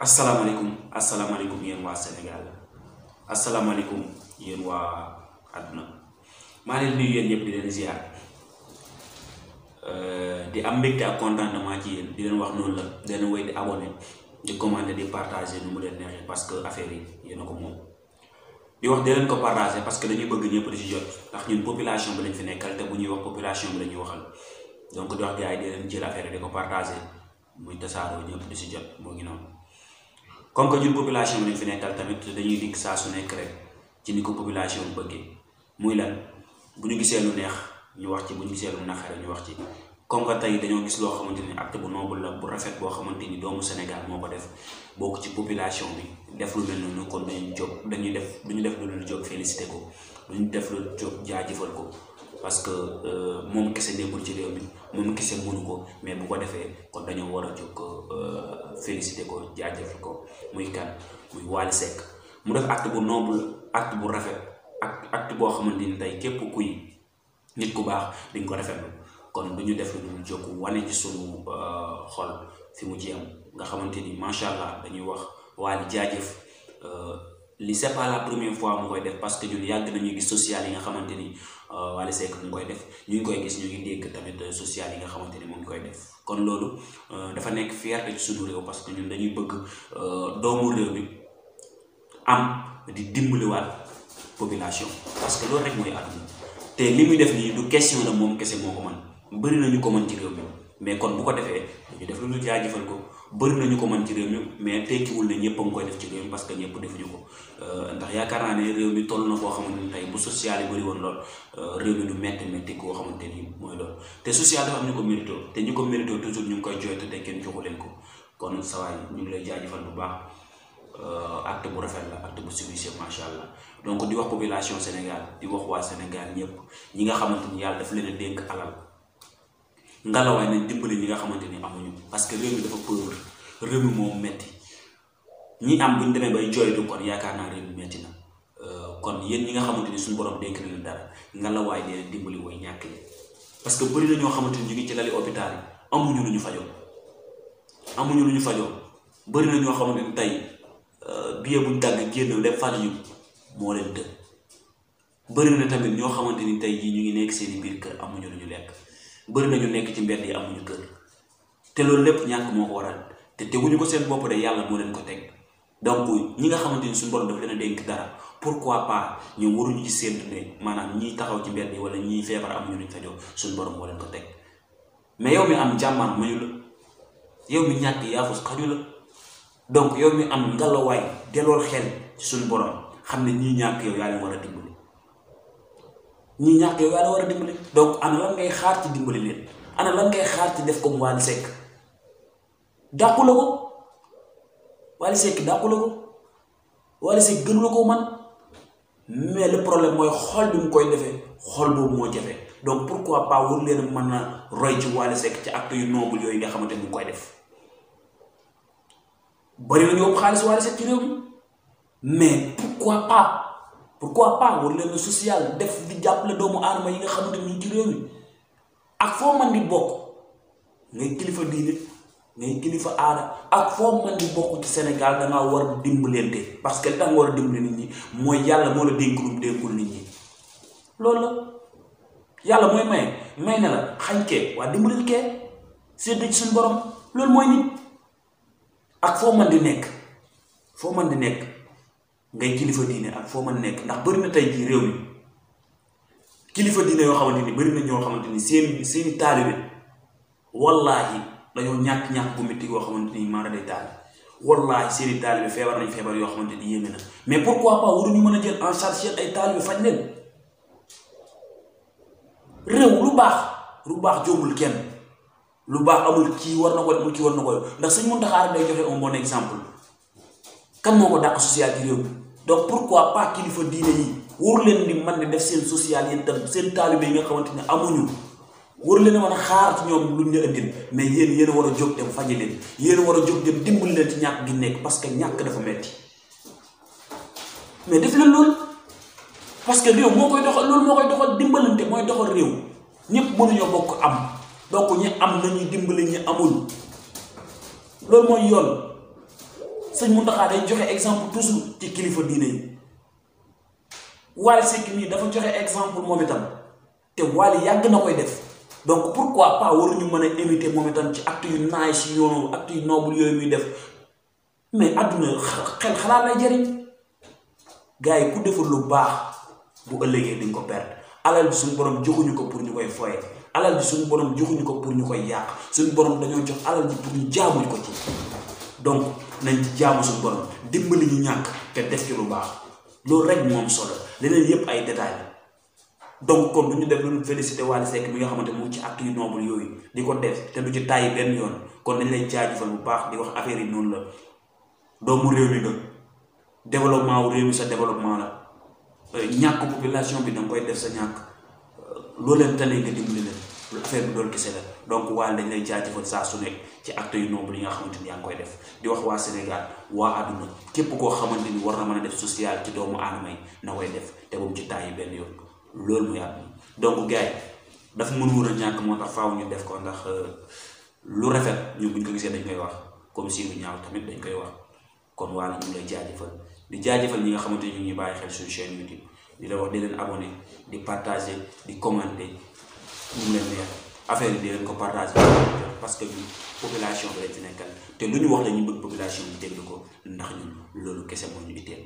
asalaamaaleykum yéen waa Sénégal asalaamaaleykum yéen waa àdduna maa leen nuyu yéen ñëpp di leen ziar di am mbégte ak contentement ci yéen di leen wax noonu la di leen woy di abonné di commenter di partager nu mu leen neexee parce que affaire yi yéen a ko moom. di wax di leen ko partager parce que dañuy bëgg ñëpp di ci jot ndax ñun population bi lañ fi nekkal te bu ñuy wax population bi la ñuy waxal donc di wax gars yi di leen jël affaire yi di ko partager muy tasaaroo ñëpp di ci jot moo ngi noonu. comme que ñun population bi lañ fi nekkal tamit dañuy dikk saa su nekk rek ci ni ko population bi bëggee muy lan bu ñu gisee lu neex ñu wax ci bu ñu gisee lu naqare ñu wax ci. comme que tey dañoo gis loo xamante ni acte bu noble la bu rafet boo xamante ni doomu Sénégal moo ko def bokk ci population bi def lu mel noonu kon duñu def lu leen jóg félicité ko duñu def lu jóg jaajëfal ko parce que moom kese nekkul ci réew mi moom kese mënu ko mais bu ko defee kon dañoo war a jóg félicité ko jaajëfal ko muy kan muy Wally Seck mu def acte bu noble acte bu rafet ak acte boo xamante ni tey képp kuy nit ku baax dañ ko rafetlu kon du ñu def lu dul jóg wane ci sunu xol fi mu jéem nga xamante ni macha allah dañuy wax Wally jaajëf li c'est pas la première fois mu koy def parce que ñun yàgg nañuy gis social yi nga xamante ni Wally Seck mu ngi koy def ñu ngi koy gis ñu ngi dégg tamit social yi nga xamante ni mu ngi koy def kon loolu dafa nekk fierté ci sunu réew parce que ñun dañuy bëgg doomu réew mi am di dimbaliwaat population parce que loolu rek mooy àdduna te li muy def nii du question la moom kese moo ko mën bëri nañu ko mën ci réew mi mais kon bu ko defee ñu def lu jaajëfal ko bëri nañu ko mën ci réew mi mais tekkiwul ne ñëpp a ngi koy def ci réew mi parce que ñëpp defuñu ko ndax yaakaar naa ne réew mi toll na foo xamante ni tey bu social yi bëri woon lool réew mi du métti koo xamante ni mooy loolu te social dafa am ñu ko mérito te ñu ko mérito toujours ñu ngi koy jooytu te kenn joxu leen ko kon sawaay ñu ngi lay jaajëfal bu baax acte bu rafet la acte bu civilisé macha allah donc di wax population Sénégal di wax waa Sénégal ñëpp ñi nga xamante ni yàlla dafa leen a dénk alal ngalawaay nañ dimbali ñi nga xamante ni amuñu parce que réew mi dafa pauvre réew mi moom metti ñi am bu ñu demee bay jooytu kon yaakaar naa réew mi metti na kon yéen ñi nga xamante ni suñu borom dénk na leen dara ngalawaay dee dimbali woy ñàkk yi parce que bëri na ñoo xamante ni ñu ngi ci lali hôpital yi amuñu lu ñu fajoo bëri na ñoo xamante ni tey billet buñ dagg génn dem fajuñu moo leen të bëri na tamit ñoo xamante ni tey jii ñu ngi nekk seeni biir kër amuñu lu ñu lekk bëri na ñu nekk ci mbedd yi amuñu kër te loolu lépp ñàkk moo ko waral te teguñu ko seen bopp de yàlla moo leen ko teg donc ñi nga xamante ni suñu borom dafa leen a dénk dara pourquoi pas ñoom waruñu ci séntu ne maanaam ñiy taxaw ci mbedd yi wala ñiy feebar amuñu luñ fajoo suñu borom moo leen ko teg mais yow mi am jàmmaan mayu la yow mi ñàkk yaafus xaju la donc yow mi am ngalawaay dellool xel ci suñu borom xam ne ñii ñàkk yow yaa leen war a dimbali ñii ñàkk yow yaa leen war a dimbali donc ana lan ngay xaar ci dimbali leen ana lan ngay xaar ci def comme Wally Seck dàqu la ko Wally Seck dàqu la ko Wally Seck gënu la ko man mais le problème mooy xol bi mu koy defee xol boobu moo jafe donc pourquoi pas war leen mën a roy ci Wally Seck ci acte yu noble yooyu nga xamante ni mu koy def bari na ñu ëpp xaalis Wally Seck ci réew mi mais pourquoi pas war leen social def di jàppale doomu aadama yi nga xamante ni ci réew mi ak foo man di bokk ngay kilifa diine ngay kilifa aada ak foo man di bokk ci Sénégal dangaa war a dimbalante parce que li tax nga war a dimbali nit ñi mooy yàlla moo la dénk lu mu dénkul nit ñi loolu la yàlla mooy may na la xañ kee waa dimbalil kee sédd ci suñu borom loolu mooy nit ak foo man di nekk ngay kilifa diine ak foo mën nekk ndax bëri na tey jii réew mi kilifa diine yoo xamante ni bëri na ñoo xamante ni seeni taalibe wallaahi dañoo ñàkk bu métti yoo xamante ni maara day taalibe wallaahi seeni taalibe feebar nañ feebar yoo xamante ni yéeme na mais pourquoi pas waruñu mën a jël en charge seen ay taalibe faj leen réew lu baax jombul kenn lu baax amul kii war na ko amul kii war na ko ndax Sëñ Muntaxa day joxe un bon exemple kan moo ko dàq social ci réew mi donc pourquoi pas kilifa diine yi waru leen di mën di def seen social yéen tam seen taalibe yi nga xamante ne amuñu waru leen a mën a xaar ci ñoom luñ la indil mais yéen a war a jóg dem faji leen yéen a war a jóg dem dimbali leen ci ñàkk gi nekk parce que ñàkk dafa metti mais def leen loolu parce que réew moo koy doxal dimbalante mooy doxal réew ñëpp mënuñoo bokk am donc ñi am nañuy dimbali ñi amul loolu mooy yoon sëñ Mountakha day joxe exemple toujours ci kilifa diine yi Wally Seck mii dafa joxe exemple moom itam te Wally yàgg na koy def donc pourquoi pas waruñu mën a imiter moom itam ci acte yu nice yu yoonu acte yu noble yooyu muy def mais àdduna xel xalaat lay jëriñ gars yi ku deful lu baax bu ëllëgee di nga ko perdre alal bi suñu borom joxuñu ko pour ñu koy foye alal bi suñu borom joxuñu ko pour ñu koy yàq suñu borom dañoo jox alal bi pour ñu jaamuñ ko ci donc nañ ci jaamu suñu borom dimbali ñu ñàkk te def ci lu baax loolu rek moom solo leneen yépp ay détails donc kon du ñu def lu ñu félicité Wally Seck mi nga xamante mu ci acte yu noble yooyu di ko def te du ci tàyyi benn yoon kon dañ lay jaajëfal bu baax di wax affaire yi noonu la doomu réew mi nga développement wu réew mi sa développement la ñàkk population bi da nga koy def sa ñàkk loo leen tane nga dimbali leen lu affaire bi doon kese la donc Wally dañ lay jaajëfal saa su nekk ci acte yu noble yi nga xamante ni yaa ngi koy def di wax waa Sénégal waa àdduna képp koo xamante ni war na mën a def social ci doomu aadama yi na koy def te bu mu ci tàyyi benn yoon loolu muy àdduna donc gars yi dafa mën wur a ñàkk moo tax faaw ñu def ko ndax lu rafet ñu buñ ko gisee dañ koy wax comme si lu ñaaw tamit dañ koy wax kon Wally ñu lay jaajëfal di jaajëfal ñi nga xamante ni ñu ngi bàyyi xel suñu chaîne YouTube di la wax di leen abonné di partager di commenter ñu leen neex affaire yi di leen ko partager parce que ñu population bi lañ ci nekkal te lu ñu wax la ñu bëgg population bi déglu ko ndax ñun loolu kese moo ñu itteel